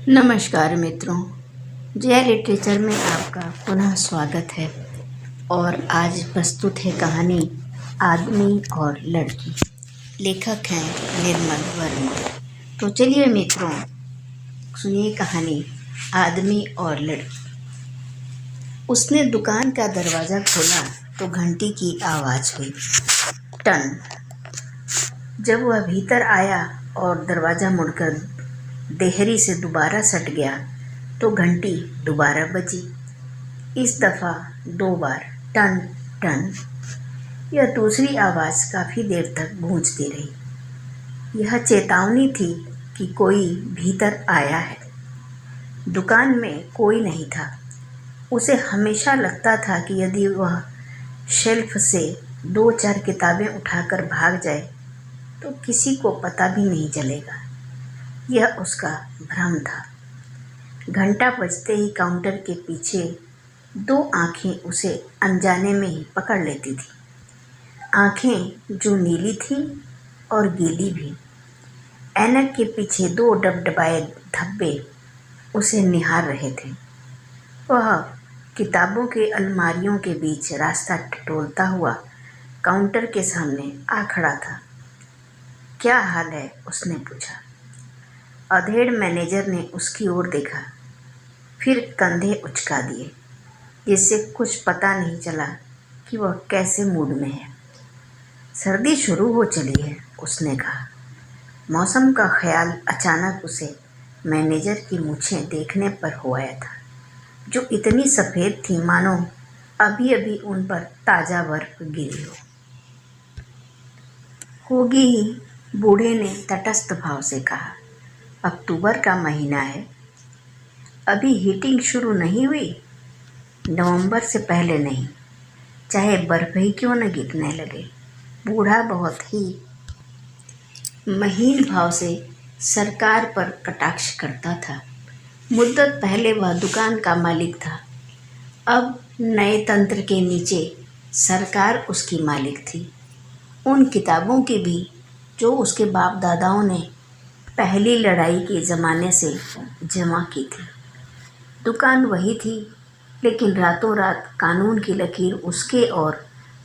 नमस्कार मित्रों, जय लिटरेचर में आपका पुनः स्वागत है। और आज प्रस्तुत है कहानी आदमी और लड़की। लेखक हैं निर्मल वर्मा। तो चलिए मित्रों, सुनिए कहानी आदमी और लड़की। उसने दुकान का दरवाज़ा खोला तो घंटी की आवाज़ हुई, टन। जब वह भीतर आया और दरवाज़ा मुड़कर देहरी से दोबारा सट गया तो घंटी दोबारा बजी। इस दफ़ा 2 बार, टन टन। यह दूसरी आवाज़ काफ़ी देर तक गूंजती रही। यह चेतावनी थी कि कोई भीतर आया है। दुकान में कोई नहीं था। उसे हमेशा लगता था कि यदि वह शेल्फ से 2-4 किताबें उठाकर भाग जाए तो किसी को पता भी नहीं चलेगा। यह उसका भ्रम था। घंटा बजते ही काउंटर के पीछे 2 आँखें उसे अनजाने में ही पकड़ लेती थी। आँखें जो नीली थी और गीली भी। ऐनक के पीछे 2 डबडबाए धब्बे उसे निहार रहे थे। वह किताबों के अलमारियों के बीच रास्ता टटोलता हुआ काउंटर के सामने आ खड़ा था। क्या हाल है? उसने पूछा। अधेड़ मैनेजर ने उसकी ओर देखा, फिर कंधे उचका दिए, जिससे कुछ पता नहीं चला कि वह कैसे मूड में है। सर्दी शुरू हो चली है, उसने कहा। मौसम का ख्याल अचानक उसे मैनेजर की मूछें देखने पर हो आया था, जो इतनी सफ़ेद थी मानो अभी अभी उन पर ताज़ा बर्फ गिरी हो। होगी ही, बूढ़े ने तटस्थ भाव से कहा। अक्टूबर का महीना है, अभी हीटिंग शुरू नहीं हुई। नवंबर से पहले नहीं, चाहे बर्फ ही क्यों न गिरने लगे। बूढ़ा बहुत ही महीन भाव से सरकार पर कटाक्ष करता था। मुद्दत पहले वह दुकान का मालिक था। अब नए तंत्र के नीचे सरकार उसकी मालिक थी। उन किताबों की भी जो उसके बाप दादाओं ने पहली लड़ाई के ज़माने से जमा की थी। दुकान वही थी, लेकिन रातों रात कानून की लकीर उसके और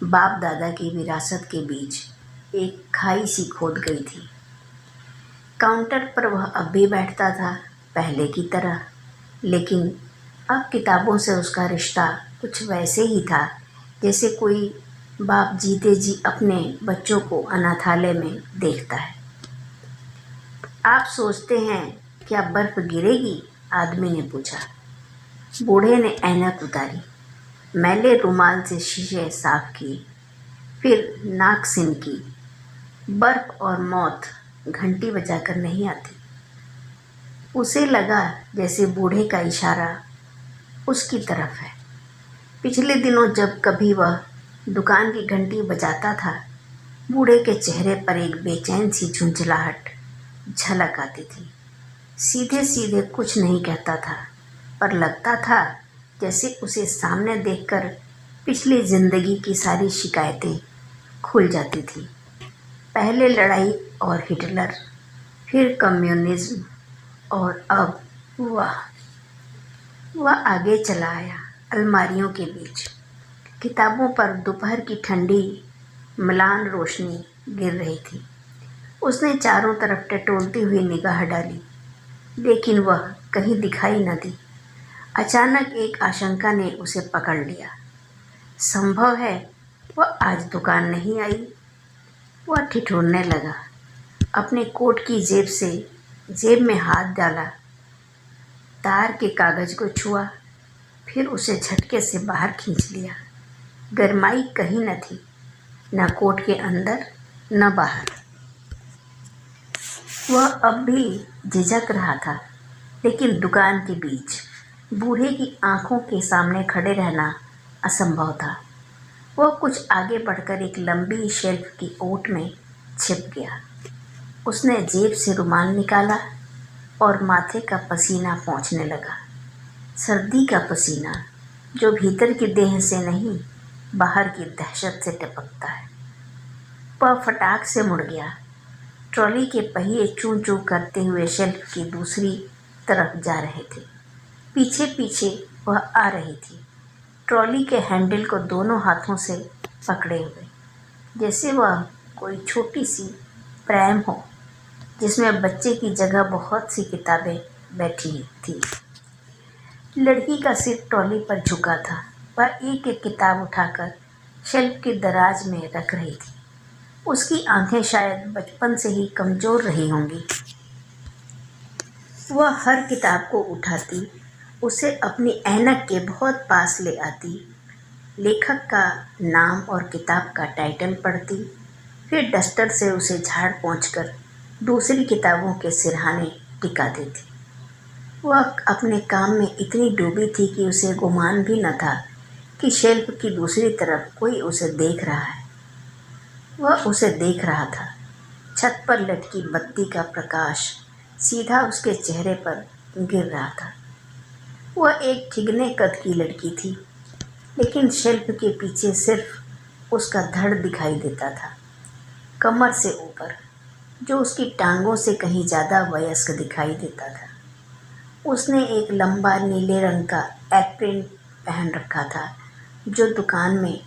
बाप दादा की विरासत के बीच एक खाई सी खोद गई थी। काउंटर पर वह अब भी बैठता था, पहले की तरह, लेकिन अब किताबों से उसका रिश्ता कुछ वैसे ही था जैसे कोई बाप जीते जी अपने बच्चों को अनाथालय में देखता है। आप सोचते हैं क्या बर्फ गिरेगी? आदमी ने पूछा। बूढ़े ने ऐनक उतारी, मैले रुमाल से शीशे साफ किए, फिर नाक सिनकी। बर्फ और मौत घंटी बजाकर नहीं आती। उसे लगा जैसे बूढ़े का इशारा उसकी तरफ है। पिछले दिनों जब कभी वह दुकान की घंटी बजाता था, बूढ़े के चेहरे पर एक बेचैन सी झुंझलाहट झलक आती थी। सीधे सीधे कुछ नहीं कहता था, पर लगता था जैसे उसे सामने देखकर पिछली जिंदगी की सारी शिकायतें खुल जाती थी। पहले लड़ाई और हिटलर, फिर कम्युनिज्म, और अब वह आगे चला आया। अलमारियों के बीच किताबों पर दोपहर की ठंडी म्लान रोशनी गिर रही थी। उसने चारों तरफ टटोलती हुई निगाह डाली, लेकिन वह कहीं दिखाई न दी। अचानक एक आशंका ने उसे पकड़ लिया। संभव है वह आज दुकान नहीं आई। वह ठिठुरने लगा, अपने कोट की जेब में हाथ डाला, तार के कागज को छुआ, फिर उसे झटके से बाहर खींच लिया। गरमाई कहीं न थी, न कोट के अंदर न बाहर। वह अब भी झिझक रहा था, लेकिन दुकान के बीच बूढ़े की आंखों के सामने खड़े रहना असंभव था। वह कुछ आगे बढ़कर एक लंबी शेल्फ की ओट में छिप गया। उसने जेब से रुमाल निकाला और माथे का पसीना पोंछने लगा। सर्दी का पसीना, जो भीतर की देह से नहीं, बाहर की दहशत से टपकता है। वह फटाक से मुड़ गया। ट्रॉली के पहिए चूं चूं करते हुए शेल्फ की दूसरी तरफ जा रहे थे। पीछे पीछे वह आ रही थी, ट्रॉली के हैंडल को दोनों हाथों से पकड़े हुए, जैसे वह कोई छोटी सी प्रैम हो जिसमें बच्चे की जगह बहुत सी किताबें बैठी थी। लड़की का सिर ट्रॉली पर झुका था। वह एक एक किताब उठाकर शेल्फ की दराज में रख रही थी। उसकी आंखें शायद बचपन से ही कमज़ोर रही होंगी। वह हर किताब को उठाती, उसे अपनी ऐनक के बहुत पास ले आती, लेखक का नाम और किताब का टाइटल पढ़ती, फिर डस्टर से उसे झाड़ पोंछकर दूसरी किताबों के सिरहाने टिका देती। वह अपने काम में इतनी डूबी थी कि उसे गुमान भी न था कि शेल्फ की दूसरी तरफ कोई उसे देख रहा है। वह उसे देख रहा था। छत पर लटकी बत्ती का प्रकाश सीधा उसके चेहरे पर गिर रहा था। वह एक ठिगने कद की लड़की थी, लेकिन शेल्फ के पीछे सिर्फ उसका धड़ दिखाई देता था, कमर से ऊपर, जो उसकी टांगों से कहीं ज़्यादा वयस्क दिखाई देता था। उसने एक लंबा नीले रंग का एप्रिन पहन रखा था, जो दुकान में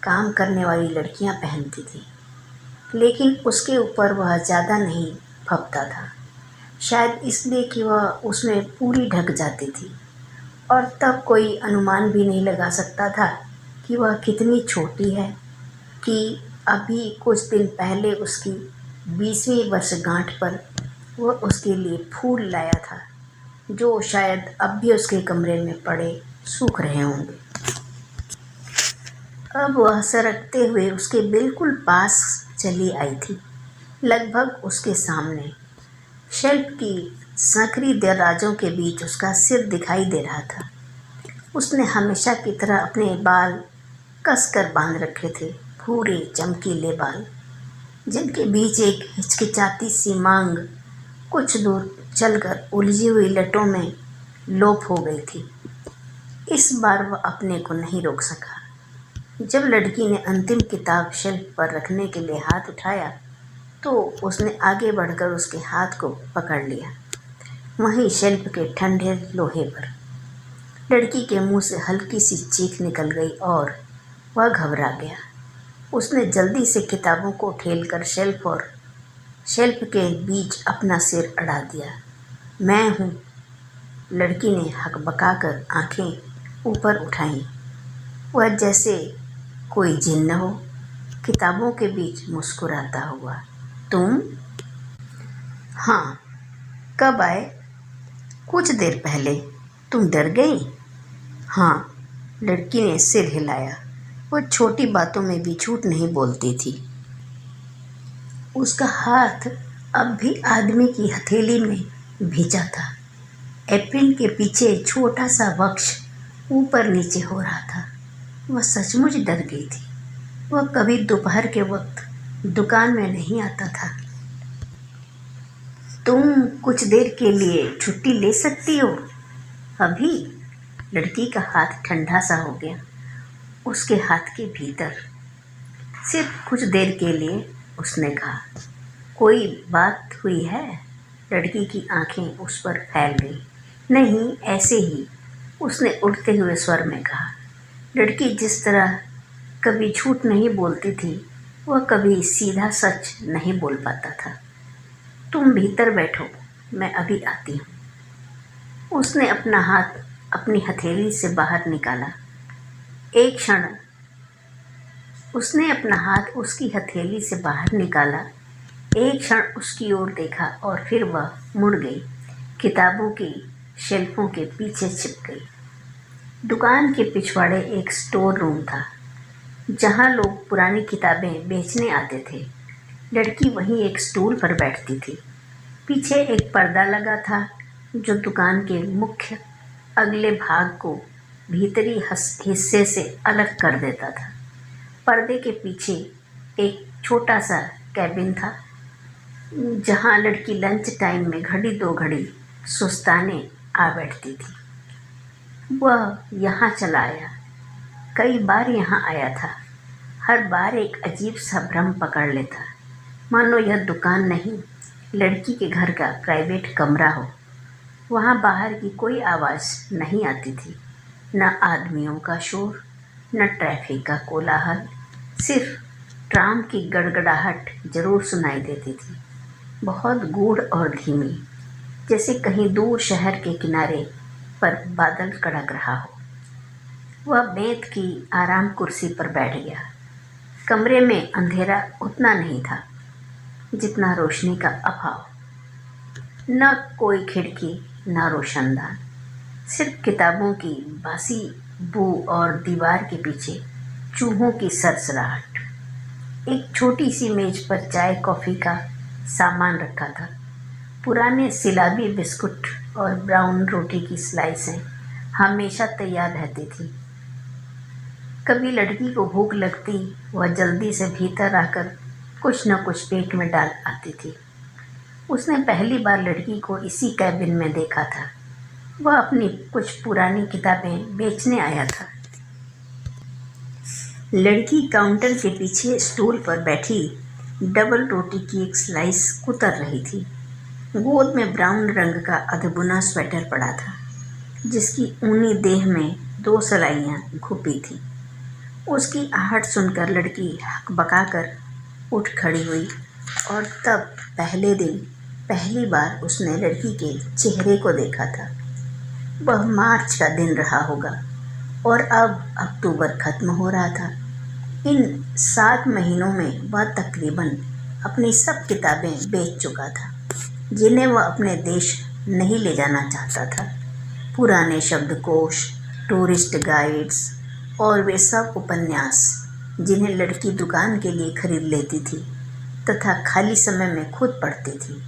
काम करने वाली लड़कियां पहनती थी, लेकिन उसके ऊपर वह ज़्यादा नहीं फपता था, शायद इसलिए कि वह उसमें पूरी ढक जाती थी, और तब कोई अनुमान भी नहीं लगा सकता था कि वह कितनी छोटी है, कि अभी कुछ दिन पहले उसकी 20वीं वर्षगांठ पर वह उसके लिए फूल लाया था, जो शायद अब भी उसके कमरे में पड़े सूख रहे होंगे। अब वह सरकते हुए उसके बिल्कुल पास चली आई थी, लगभग उसके सामने। शेल्फ की संकरी दराजों के बीच उसका सिर दिखाई दे रहा था। उसने हमेशा की तरह अपने बाल कसकर बांध रखे थे, भूरे चमकीले बाल, जिनके बीच एक हिचकिचाती सी मांग कुछ दूर चलकर उलझी हुई लटों में लोप हो गई थी। इस बार वह अपने को नहीं रोक सका। जब लड़की ने अंतिम किताब शेल्फ पर रखने के लिए हाथ उठाया, तो उसने आगे बढ़कर उसके हाथ को पकड़ लिया, वहीं शेल्फ के ठंडे लोहे पर। लड़की के मुंह से हल्की सी चीख निकल गई और वह घबरा गया। उसने जल्दी से किताबों को ठेलकर शेल्फ और शेल्फ के बीच अपना सिर अड़ा दिया। मैं हूँ, लड़की ने हकबकाकर आंखें ऊपर उठाईं। वह जैसे कोई जिन्न हो, किताबों के बीच मुस्कुराता हुआ। तुम? हाँ। कब आए? कुछ देर पहले। तुम डर गई? हाँ, लड़की ने सिर हिलाया। वह छोटी बातों में भी झूठ नहीं बोलती थी। उसका हाथ अब भी आदमी की हथेली में भिजा था। एप्रिन के पीछे छोटा सा वक्ष ऊपर नीचे हो रहा था। वह सचमुच डर गई थी। वह कभी दोपहर के वक्त दुकान में नहीं आता था। तुम कुछ देर के लिए छुट्टी ले सकती हो अभी? लड़की का हाथ ठंडा सा हो गया उसके हाथ के भीतर। सिर्फ कुछ देर के लिए, उसने कहा। कोई बात हुई है? लड़की की आंखें उस पर फैल गई। नहीं, ऐसे ही, उसने उठते हुए स्वर में कहा। लड़की जिस तरह कभी झूठ नहीं बोलती थी, वह कभी सीधा सच नहीं बोल पाता था। तुम भीतर बैठो, मैं अभी आती हूँ। उसने अपना हाथ अपनी हथेली से बाहर निकाला। एक क्षण उसने अपना हाथ उसकी हथेली से बाहर निकाला। एक क्षण उसकी ओर देखा और फिर वह मुड़ गई, किताबों की शेल्फों के पीछे छिप गई। दुकान के पिछवाड़े एक स्टोर रूम था, जहाँ लोग पुरानी किताबें बेचने आते थे। लड़की वहीं एक स्टूल पर बैठती थी। पीछे एक पर्दा लगा था, जो दुकान के मुख्य अगले भाग को भीतरी हिस्से से अलग कर देता था। पर्दे के पीछे एक छोटा सा कैबिन था, जहाँ लड़की लंच टाइम में घड़ी दो घड़ी सुस्ताने आ बैठती थी। वह यहाँ चला आया, कई बार यहाँ आया था। हर बार एक अजीब सा भ्रम पकड़ लेता, मानो यह दुकान नहीं, लड़की के घर का प्राइवेट कमरा हो। वहाँ बाहर की कोई आवाज़ नहीं आती थी, न आदमियों का शोर, न ट्रैफिक का कोलाहल। सिर्फ ट्राम की गड़गड़ाहट जरूर सुनाई देती थी, बहुत गूढ़ और धीमी, जैसे कहीं दूर शहर के किनारे पर बादल कड़क रहा हो। वह बेंत की आराम कुर्सी पर बैठ गया। कमरे में अंधेरा उतना नहीं था जितना रोशनी का अभाव। न कोई खिड़की, न रोशनदान, सिर्फ किताबों की बासी बू और दीवार के पीछे चूहों की सरसराहट। एक छोटी सी मेज पर चाय कॉफ़ी का सामान रखा था। पुराने सिलाबी बिस्कुट और ब्राउन रोटी की स्लाइसें हमेशा तैयार रहती थी। कभी लड़की को भूख लगती, वह जल्दी से भीतर आकर कुछ न कुछ पेट में डाल आती थी। उसने पहली बार लड़की को इसी कैबिन में देखा था। वह अपनी कुछ पुरानी किताबें बेचने आया था। लड़की काउंटर के पीछे स्टूल पर बैठी डबल रोटी की एक स्लाइस कुतर रही थी। गोद में ब्राउन रंग का अधबुना स्वेटर पड़ा था, जिसकी ऊनी देह में 2 सलाइयाँ घुपी थी। उसकी आहट सुनकर लड़की हकबकाकर उठ खड़ी हुई और तब पहले दिन पहली बार उसने लड़की के चेहरे को देखा था। वह मार्च का दिन रहा होगा और अब अक्टूबर खत्म हो रहा था। इन 7 महीनों में वह तकरीबन अपनी सब किताबें बेच चुका था, जिन्हें वह अपने देश नहीं ले जाना चाहता था। पुराने शब्दकोश, टूरिस्ट गाइड्स और वे सब उपन्यास जिन्हें लड़की दुकान के लिए खरीद लेती थी तथा खाली समय में खुद पढ़ती थी।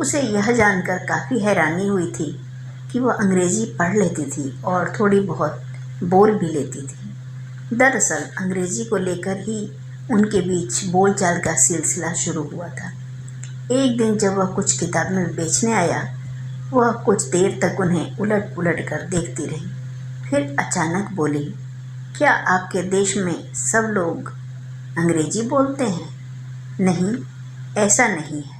उसे यह जानकर काफ़ी हैरानी हुई थी कि वह अंग्रेज़ी पढ़ लेती थी और थोड़ी बहुत बोल भी लेती थी। दरअसल अंग्रेज़ी को लेकर ही उनके बीच बोलचाल का सिलसिला शुरू हुआ था। एक दिन जब वह कुछ किताबें बेचने आया, वह कुछ देर तक उन्हें उलट पुलट कर देखती रही। फिर अचानक बोली, क्या आपके देश में सब लोग अंग्रेजी बोलते हैं? नहीं, ऐसा नहीं है,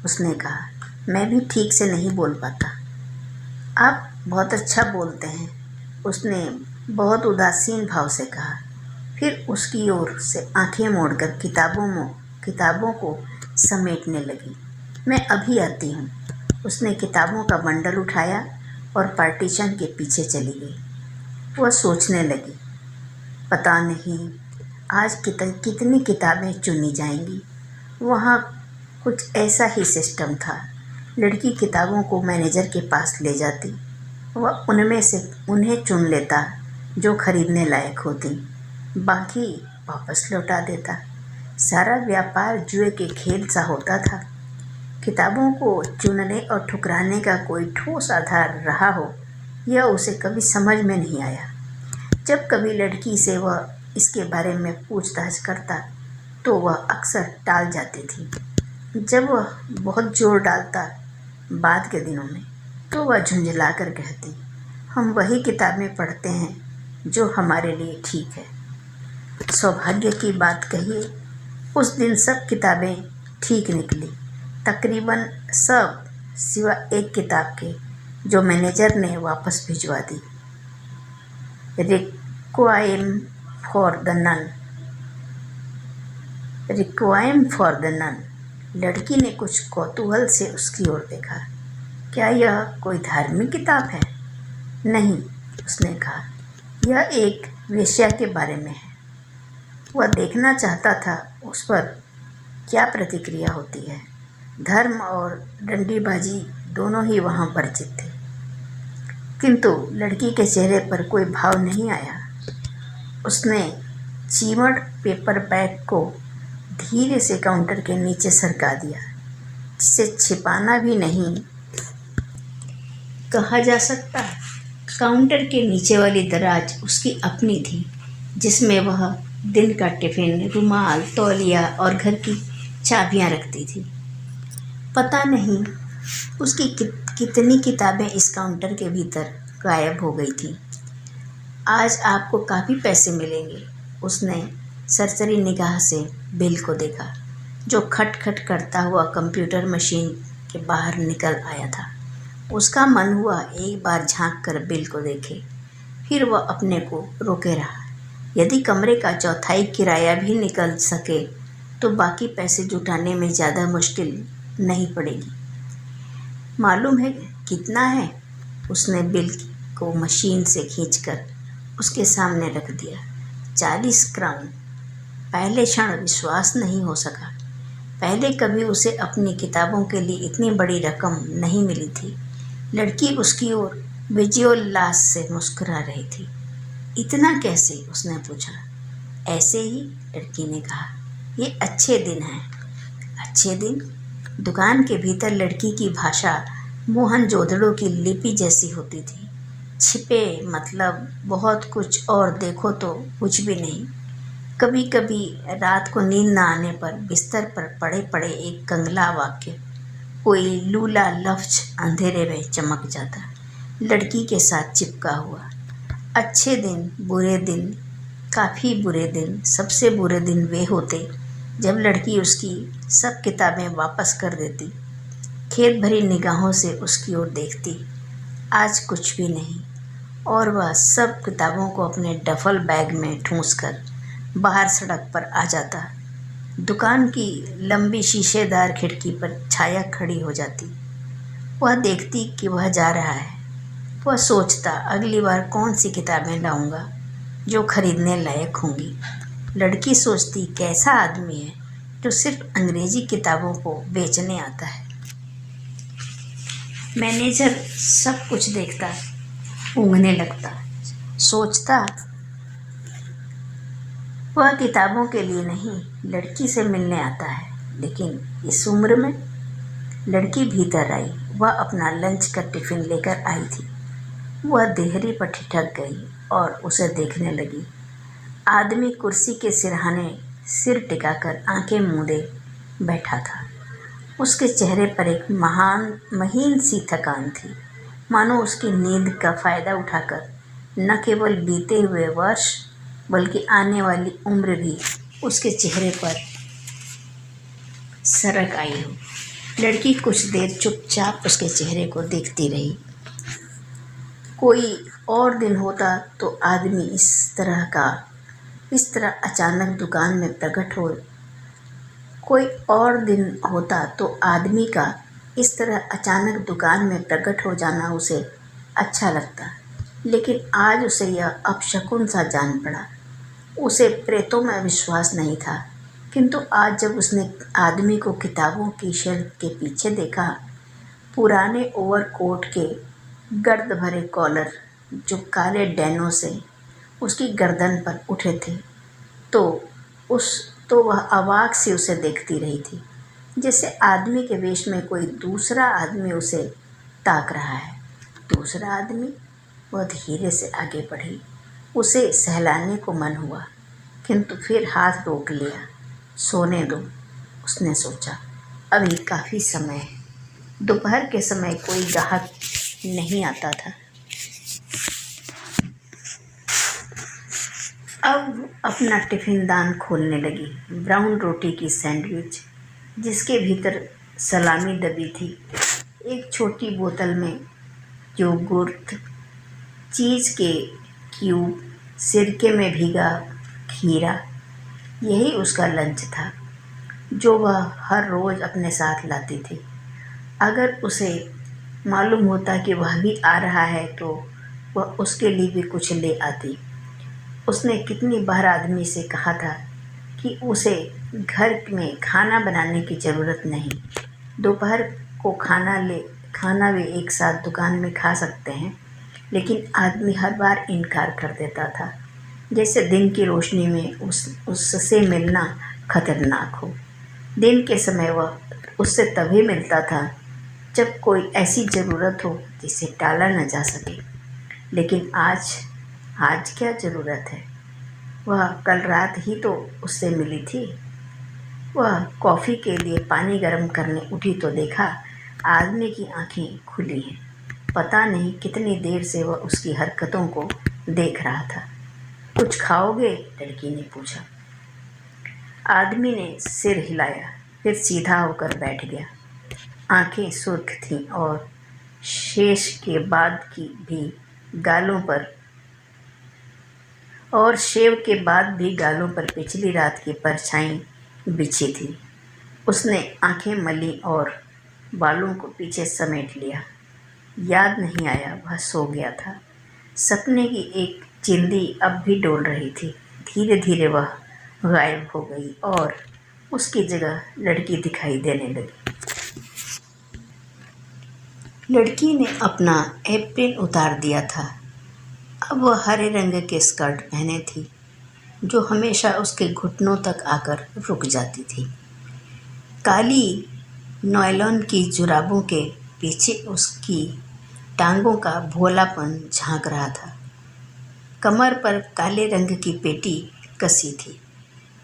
उसने कहा। मैं भी ठीक से नहीं बोल पाता। आप बहुत अच्छा बोलते हैं, उसने बहुत उदासीन भाव से कहा। फिर उसकी ओर से आंखें मोड़कर किताबों को समेटने लगी। मैं अभी आती हूँ। उसने किताबों का बंडल उठाया और पार्टीशन के पीछे चली गई। वह सोचने लगी, पता नहीं आज कितनी किताबें चुनी जाएंगी। वहाँ कुछ ऐसा ही सिस्टम था। लड़की किताबों को मैनेजर के पास ले जाती, वह उनमें से उन्हें चुन लेता जो खरीदने लायक होती, बाकी वापस लौटा देता। सारा व्यापार जुए के खेल सा होता था। किताबों को चुनने और ठुकराने का कोई ठोस आधार रहा हो, यह उसे कभी समझ में नहीं आया। जब कभी लड़की से वह इसके बारे में पूछताछ करता तो वह अक्सर टाल जाती थी। जब वह बहुत जोर डालता बाद के दिनों में, तो वह झुंझला कर कहती, हम वही किताबें पढ़ते हैं जो हमारे लिए ठीक है। सौभाग्य की बात कहिए, उस दिन सब किताबें ठीक निकली, तकरीबन सब, सिवा एक किताब के जो मैनेजर ने वापस भिजवा दी। Requiem for the nun. लड़की ने कुछ कौतूहल से उसकी ओर देखा। क्या यह कोई धार्मिक किताब है? नहीं, उसने कहा, यह एक वेश्या के बारे में है। वह देखना चाहता था उस पर क्या प्रतिक्रिया होती है। धर्म और डंडीबाजी दोनों ही वहाँ परिचित थे, किंतु लड़की के चेहरे पर कोई भाव नहीं आया। उसने चीमड़ पेपर बैग को धीरे से काउंटर के नीचे सरका दिया, जिसे छिपाना भी नहीं कहा जा सकता। काउंटर के नीचे वाली दराज उसकी अपनी थी, जिसमें वह दिन का टिफ़िन, रुमाल, तौलिया और घर की चाबियां रखती थी। पता नहीं उसकी कितनी किताबें इस काउंटर के भीतर गायब हो गई थी। आज आपको काफ़ी पैसे मिलेंगे। उसने सरसरी निगाह से बिल को देखा, जो खटखट करता हुआ कंप्यूटर मशीन के बाहर निकल आया था। उसका मन हुआ एक बार झांक कर बिल को देखे, फिर वह अपने को रोके रहा। यदि कमरे का चौथाई किराया भी निकल सके तो बाकी पैसे जुटाने में ज़्यादा मुश्किल नहीं पड़ेगी। मालूम है कितना है? उसने बिल को मशीन से खींचकर उसके सामने रख दिया। 40 क्राउन। पहले क्षण विश्वास नहीं हो सका। पहले कभी उसे अपनी किताबों के लिए इतनी बड़ी रकम नहीं मिली थी। लड़की उसकी ओर विजयोल्लास से मुस्कुरा रही थी। इतना कैसे? उसने पूछा। ऐसे ही, लड़की ने कहा। ये अच्छे दिन हैं। अच्छे दिन? दुकान के भीतर लड़की की भाषा मोहनजोदड़ो की लिपि जैसी होती थी। छिपे मतलब बहुत कुछ और देखो तो कुछ भी नहीं। कभी कभी रात को नींद न आने पर बिस्तर पर पड़े पड़े एक कंगला वाक्य, कोई लूला लफ्ज अंधेरे में चमक जाता, लड़की के साथ चिपका हुआ। अच्छे दिन, बुरे दिन, काफ़ी बुरे दिन। सबसे बुरे दिन वे होते जब लड़की उसकी सब किताबें वापस कर देती, खेत भरी निगाहों से उसकी ओर देखती। आज कुछ भी नहीं, और वह सब किताबों को अपने डफल बैग में ठूंस कर बाहर सड़क पर आ जाता। दुकान की लंबी शीशेदार खिड़की पर छाया खड़ी हो जाती। वह देखती कि वह जा रहा है। वह सोचता, अगली बार कौन सी किताबें लाऊंगा जो खरीदने लायक होंगी। लड़की सोचती, कैसा आदमी है जो सिर्फ अंग्रेजी किताबों को बेचने आता है। मैनेजर सब कुछ देखता, ऊँघने लगता। सोचता, वह किताबों के लिए नहीं, लड़की से मिलने आता है। लेकिन इस उम्र में? लड़की भीतर आई। वह अपना लंच का टिफ़िन लेकर आई थी। वह देहरी पर ठिठक गई और उसे देखने लगी। आदमी कुर्सी के सिरहाने सिर टिकाकर आंखें मूंदे बैठा था। उसके चेहरे पर एक महीन सी थकान थी, मानो उसकी नींद का फ़ायदा उठाकर न केवल बीते हुए वर्ष बल्कि आने वाली उम्र भी उसके चेहरे पर सरक आई हो। लड़की कुछ देर चुपचाप उसके चेहरे को देखती रही। कोई और दिन होता तो आदमी इस तरह अचानक दुकान में प्रकट हो कोई और दिन होता तो आदमी का इस तरह अचानक दुकान में प्रकट हो जाना उसे अच्छा लगता। लेकिन आज उसे यह अपशकुन सा जान पड़ा। उसे प्रेतों में विश्वास नहीं था, किंतु आज जब उसने आदमी को किताबों की शेल्फ के पीछे देखा, पुराने ओवरकोट के गर्द भरे कॉलर जो काले डैनों से उसकी गर्दन पर उठे थे, तो वह अवाक सी उसे देखती रही थी, जैसे आदमी के वेश में कोई दूसरा आदमी उसे ताक रहा है। दूसरा आदमी? वह धीरे से आगे बढ़ी। उसे सहलाने को मन हुआ, किंतु फिर हाथ रोक लिया। सोने दो, उसने सोचा, अभी काफ़ी समय है। दोपहर के समय कोई ग्राहक नहीं आता था। अब अपना टिफ़िन दान खोलने लगी। ब्राउन रोटी की सैंडविच जिसके भीतर सलामी दबी थी, एक छोटी बोतल में योगुर्ट, चीज़ के क्यूब, सिरके में भीगा खीरा, यही उसका लंच था जो वह हर रोज़ अपने साथ लाती थी। अगर उसे मालूम होता कि वह भी आ रहा है तो वह उसके लिए भी कुछ ले आती। उसने कितनी बार आदमी से कहा था कि उसे घर में खाना बनाने की ज़रूरत नहीं, दोपहर को खाना वे एक साथ दुकान में खा सकते हैं, लेकिन आदमी हर बार इनकार कर देता था, जैसे दिन की रोशनी में उससे मिलना खतरनाक हो। दिन के समय वह उससे तभी मिलता था जब कोई ऐसी ज़रूरत हो जिसे टाला न जा सके। लेकिन आज क्या ज़रूरत है? वह कल रात ही तो उससे मिली थी। वह कॉफ़ी के लिए पानी गर्म करने उठी तो देखा आदमी की आंखें खुली हैं। पता नहीं कितनी देर से वह उसकी हरकतों को देख रहा था। कुछ खाओगे? लड़की ने पूछा। आदमी ने सिर हिलाया, फिर सीधा होकर बैठ गया। आंखें सुर्ख थीं और शेष के बाद की भी गालों पर और शेव के बाद भी गालों पर पिछली रात की परछाई बिछी थी। उसने आंखें मली और बालों को पीछे समेट लिया। याद नहीं आया वह सो गया था। सपने की एक चिंदी अब भी डोल रही थी। धीरे धीरे वह गायब हो गई और उसकी जगह लड़की दिखाई देने लगी। लड़की ने अपना एप्रिन उतार दिया था। अब वह हरे रंग के स्कर्ट पहने थी जो हमेशा उसके घुटनों तक आकर रुक जाती थी। काली नायलॉन की जुराबों के पीछे उसकी टांगों का भोलापन झांक रहा था। कमर पर काले रंग की पेटी कसी थी,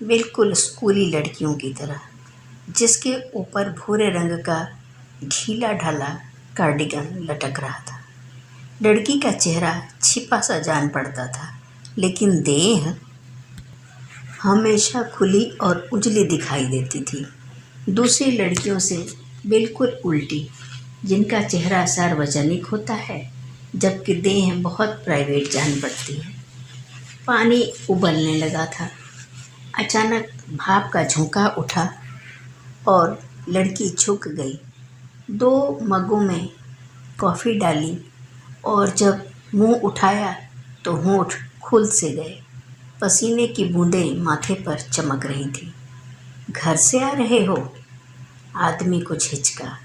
बिल्कुल स्कूली लड़कियों की तरह, जिसके ऊपर भूरे रंग का ढीला ढाला कार्डिगन लटक रहा था। लड़की का चेहरा छिपा सा जान पड़ता था, लेकिन देह हमेशा खुली और उजली दिखाई देती थी। दूसरी लड़कियों से बिल्कुल उल्टी, जिनका चेहरा सार्वजनिक होता है जबकि देह बहुत प्राइवेट जान पड़ती है। पानी उबलने लगा था। अचानक भाप का झोंका उठा और लड़की झुक गई। 2 मगों में कॉफ़ी डाली और जब मुंह उठाया तो होंठ खुल से गए। पसीने की बूंदें माथे पर चमक रही थी। घर से आ रहे हो? आदमी कुछ हिचका।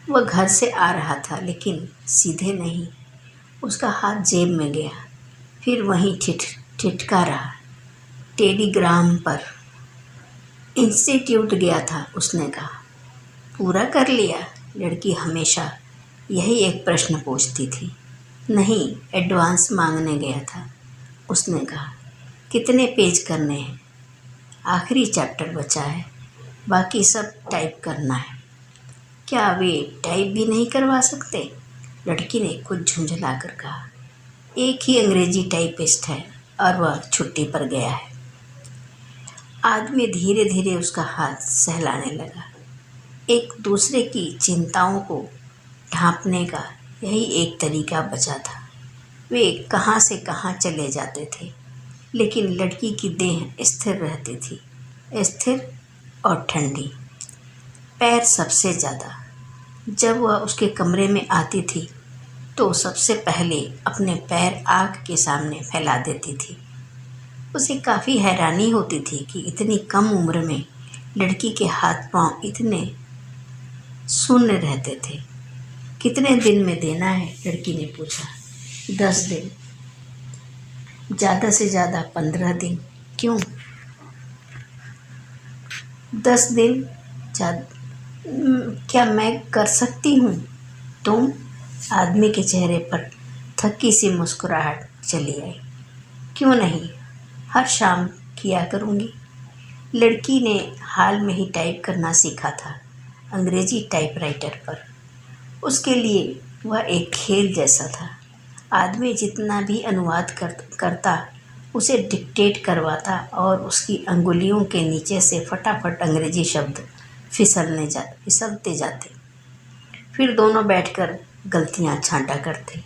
वह घर से आ रहा था, लेकिन सीधे नहीं। उसका हाथ जेब में गया, फिर वहीं ठिठका रहा। टेलीग्राम पर इंस्टीट्यूट गया था, उसने कहा। पूरा कर लिया? लड़की हमेशा यही एक प्रश्न पूछती थी। नहीं, एडवांस मांगने गया था, उसने कहा। कितने पेज करने हैं? आखिरी चैप्टर बचा है, बाकी सब टाइप करना है। क्या वे टाइप भी नहीं करवा सकते? लड़की ने कुछ झुंझला कर कहा। एक ही अंग्रेजी टाइपिस्ट है और वह छुट्टी पर गया है। आदमी धीरे धीरे उसका हाथ सहलाने लगा। एक दूसरे की चिंताओं को ढांपने का यही एक तरीका बचा था। वे कहाँ से कहाँ चले जाते थे, लेकिन लड़की की देह स्थिर रहती थी, स्थिर और ठंडी। पैर सबसे ज़्यादा। जब वह उसके कमरे में आती थी तो सबसे पहले अपने पैर आग के सामने फैला देती थी। उसे काफ़ी हैरानी होती थी कि इतनी कम उम्र में लड़की के हाथ पांव इतने शून्य रहते थे। कितने दिन में देना है? लड़की ने पूछा। 10 दिन, ज़्यादा से ज़्यादा 15 दिन। क्यों? 10 दिन क्या मैं कर सकती हूँ? तुम? आदमी के चेहरे पर थकी सी मुस्कुराहट चली आई। क्यों नहीं, हर शाम किया करूँगी। लड़की ने हाल में ही टाइप करना सीखा था, अंग्रेजी टाइपराइटर पर। उसके लिए वह एक खेल जैसा था। आदमी जितना भी अनुवाद करता उसे डिक्टेट करवाता और उसकी अंगुलियों के नीचे से फटाफट अंग्रेजी शब्द फिसलते जाते। फिर दोनों बैठकर गलतियां छांटा करते।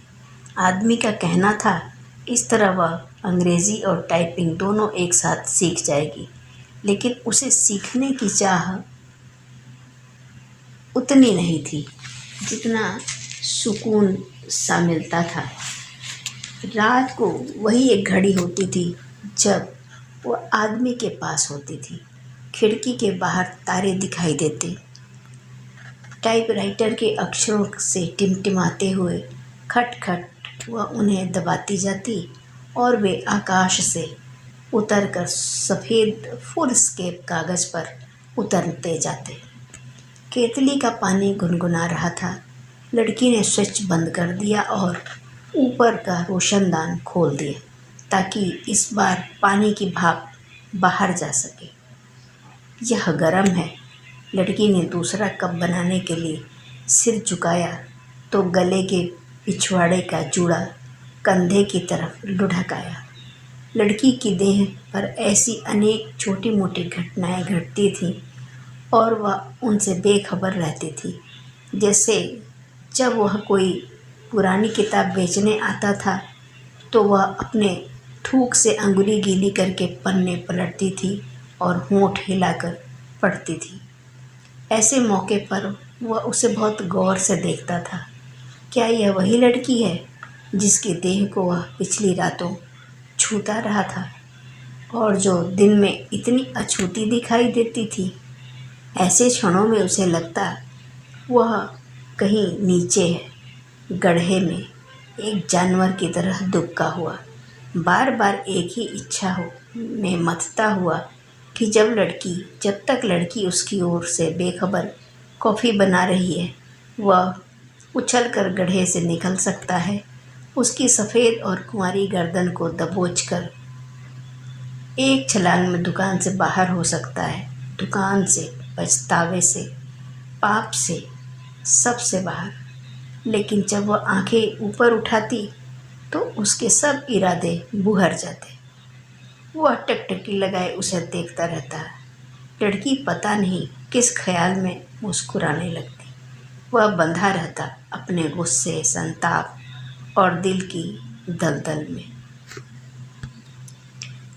आदमी का कहना था इस तरह वह अंग्रेज़ी और टाइपिंग दोनों एक साथ सीख जाएगी, लेकिन उसे सीखने की चाह उतनी नहीं थी जितना सुकून सा मिलता था। रात को वही एक घड़ी होती थी जब वो आदमी के पास होती थी। खिड़की के बाहर तारे दिखाई देते, टाइपराइटर के अक्षरों से टिमटिमाते हुए खट खट वह उन्हें दबाती जाती और वे आकाश से उतरकर सफ़ेद फुलस्केप कागज़ पर उतरते जाते। केतली का पानी गुनगुना रहा था। लड़की ने स्विच बंद कर दिया और ऊपर का रोशनदान खोल दिया ताकि इस बार पानी की भाप बाहर जा सके। यह गर्म है। लड़की ने दूसरा कप बनाने के लिए सिर झुकाया तो गले के पिछवाड़े का जूड़ा कंधे की तरफ लुढ़क आया। लड़की की देह पर ऐसी अनेक छोटी मोटी घटनाएं घटती थीं और वह उनसे बेखबर रहती थी, जैसे जब वह कोई पुरानी किताब बेचने आता था तो वह अपने थूक से अंगुली गीली करके पन्ने पलटती थी और होंठ हिलाकर पढ़ती थी। ऐसे मौके पर वह उसे बहुत गौर से देखता था। क्या यह वही लड़की है जिसकी देह को वह पिछली रातों छूता रहा था और जो दिन में इतनी अछूती दिखाई देती थी? ऐसे क्षणों में उसे लगता वह कहीं नीचे है, गड्ढे में, एक जानवर की तरह दुबका हुआ, बार बार एक ही इच्छा में मथता हुआ कि जब तक लड़की उसकी ओर से बेखबर कॉफ़ी बना रही है, वह उछलकर गड्ढे से निकल सकता है, उसकी सफ़ेद और कुंवारी गर्दन को दबोचकर एक छलांग में दुकान से बाहर हो सकता है, दुकान से, पछतावे से, पाप से, सबसे बाहर। लेकिन जब वह आंखें ऊपर उठाती तो उसके सब इरादे बुहर जाते। वह टकटकी लगाए उसे देखता रहता। लड़की पता नहीं किस ख्याल में मुस्कुराने लगती। वह बंधा रहता अपने गुस्से, संताप और दिल की दलदल में।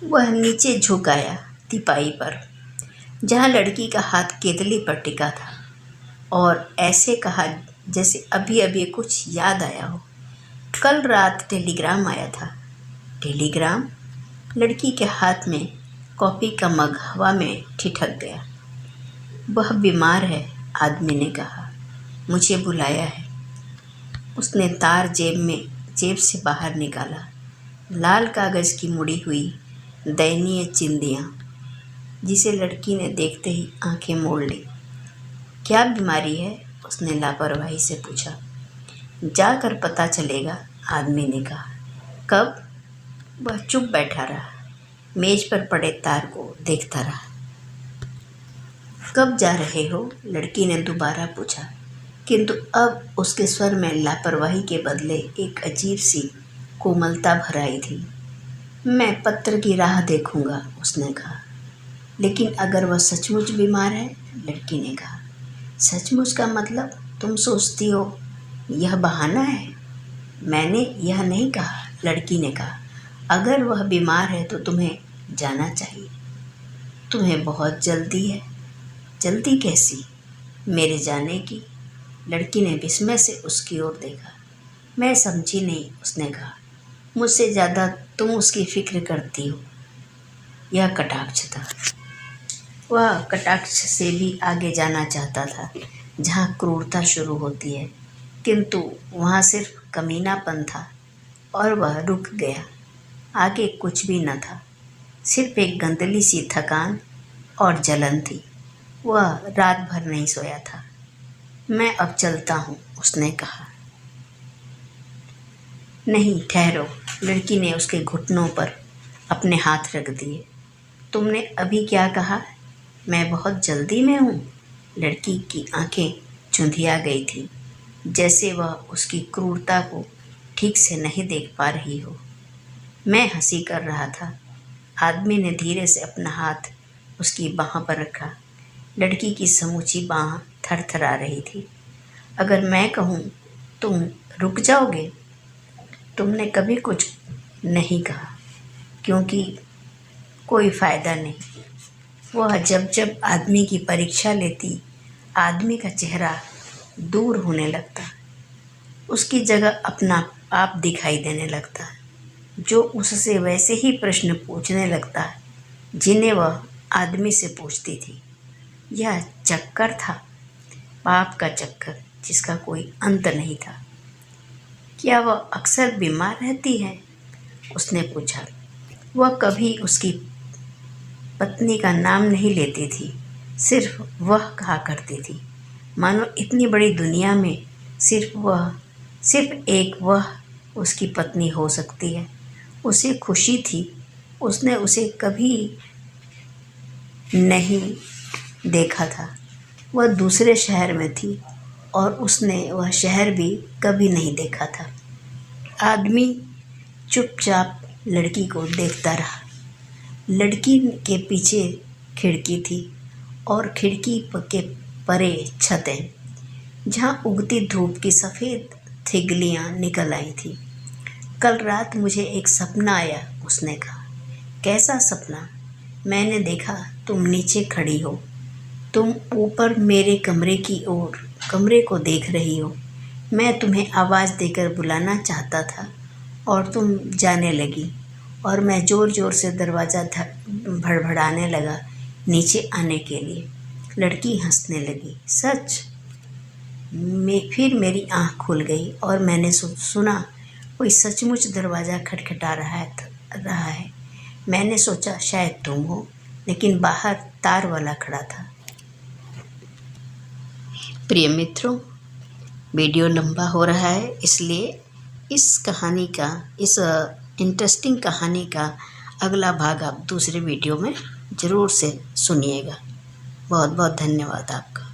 वह नीचे झुक आया तिपाई पर, जहाँ लड़की का हाथ केतली पर टिका था, और ऐसे कहा जैसे अभी अभी कुछ याद आया हो। कल रात टेलीग्राम आया था। टेलीग्राम? लड़की के हाथ में कॉफ़ी का मग हवा में ठिठक गया। वह बीमार है, आदमी ने कहा। मुझे बुलाया है। उसने तार जेब से बाहर निकाला। लाल कागज़ की मुड़ी हुई दयनीय चिंदियाँ, जिसे लड़की ने देखते ही आंखें मोड़ ली। क्या बीमारी है? उसने लापरवाही से पूछा। जाकर पता चलेगा, आदमी ने कहा। कब? वह चुप बैठा रहा, मेज पर पड़े तार को देखता रहा। कब जा रहे हो? लड़की ने दोबारा पूछा, किंतु अब उसके स्वर में लापरवाही के बदले एक अजीब सी कोमलता भर आई थी। मैं पत्र की राह देखूंगा, उसने कहा। लेकिन अगर वह सचमुच बीमार है? लड़की ने कहा। सचमुच का मतलब? तुम सोचती हो यह बहाना है? मैंने यह नहीं कहा, लड़की ने कहा। अगर वह बीमार है तो तुम्हें जाना चाहिए। तुम्हें बहुत जल्दी है। जल्दी कैसी? मेरे जाने की। लड़की ने विस्मय से उसकी ओर देखा। मैं समझी नहीं, उसने कहा। मुझसे ज़्यादा तुम उसकी फिक्र करती हो। यह कटाक्ष था। वह कटाक्ष से भी आगे जाना चाहता था, जहाँ क्रूरता शुरू होती है, किंतु वहाँ सिर्फ कमीनापन था, और वह रुक गया। आगे कुछ भी न था, सिर्फ एक गंदली सी थकान और जलन थी। वह रात भर नहीं सोया था। मैं अब चलता हूँ, उसने कहा। नहीं, ठहरो। लड़की ने उसके घुटनों पर अपने हाथ रख दिए। तुमने अभी क्या कहा? मैं बहुत जल्दी में हूँ। लड़की की आंखें चुंधिया गई थी, जैसे वह उसकी क्रूरता को ठीक से नहीं देख पा रही हो। मैं हंसी कर रहा था। आदमी ने धीरे से अपना हाथ उसकी बाह पर रखा। लड़की की समूची बाह थरथरा रही थी। अगर मैं कहूँ तुम रुक जाओगे? तुमने कभी कुछ नहीं कहा, क्योंकि कोई फ़ायदा नहीं। वह जब जब आदमी की परीक्षा लेती, आदमी का चेहरा दूर होने लगता। उसकी जगह अपना आप दिखाई देने लगता, जो उससे वैसे ही प्रश्न पूछने लगता जिन्हें वह आदमी से पूछती थी। यह चक्कर था, पाप का चक्कर, जिसका कोई अंत नहीं था। क्या वह अक्सर बीमार रहती है? उसने पूछा। वह कभी उसकी पत्नी का नाम नहीं लेती थी, सिर्फ वह कहा करती थी, मानो इतनी बड़ी दुनिया में सिर्फ एक वह उसकी पत्नी हो सकती है। उसे खुशी थी। उसने उसे कभी नहीं देखा था। वह दूसरे शहर में थी और उसने वह शहर भी कभी नहीं देखा था। आदमी चुपचाप लड़की को देखता रहा। लड़की के पीछे खिड़की थी और खिड़की के परे छतें, जहाँ उगती धूप की सफ़ेद थिगलियाँ निकल आई थी। कल रात मुझे एक सपना आया, उसने कहा। कैसा सपना? मैंने देखा तुम नीचे खड़ी हो, तुम ऊपर मेरे कमरे को देख रही हो। मैं तुम्हें आवाज़ देकर बुलाना चाहता था और तुम जाने लगी, और मैं ज़ोर ज़ोर से दरवाज़ा भड़बड़ाने लगा नीचे आने के लिए। लड़की हंसने लगी। सच? फिर मेरी आँख खुल गई और मैंने सुना कोई सचमुच दरवाज़ा खटखटा रहा है। मैंने सोचा शायद तुम हो, लेकिन बाहर तार वाला खड़ा था। प्रिय मित्रों, वीडियो लंबा हो रहा है, इसलिए इस इंटरेस्टिंग कहानी का अगला भाग आप दूसरे वीडियो में ज़रूर से सुनिएगा। बहुत बहुत धन्यवाद आपका।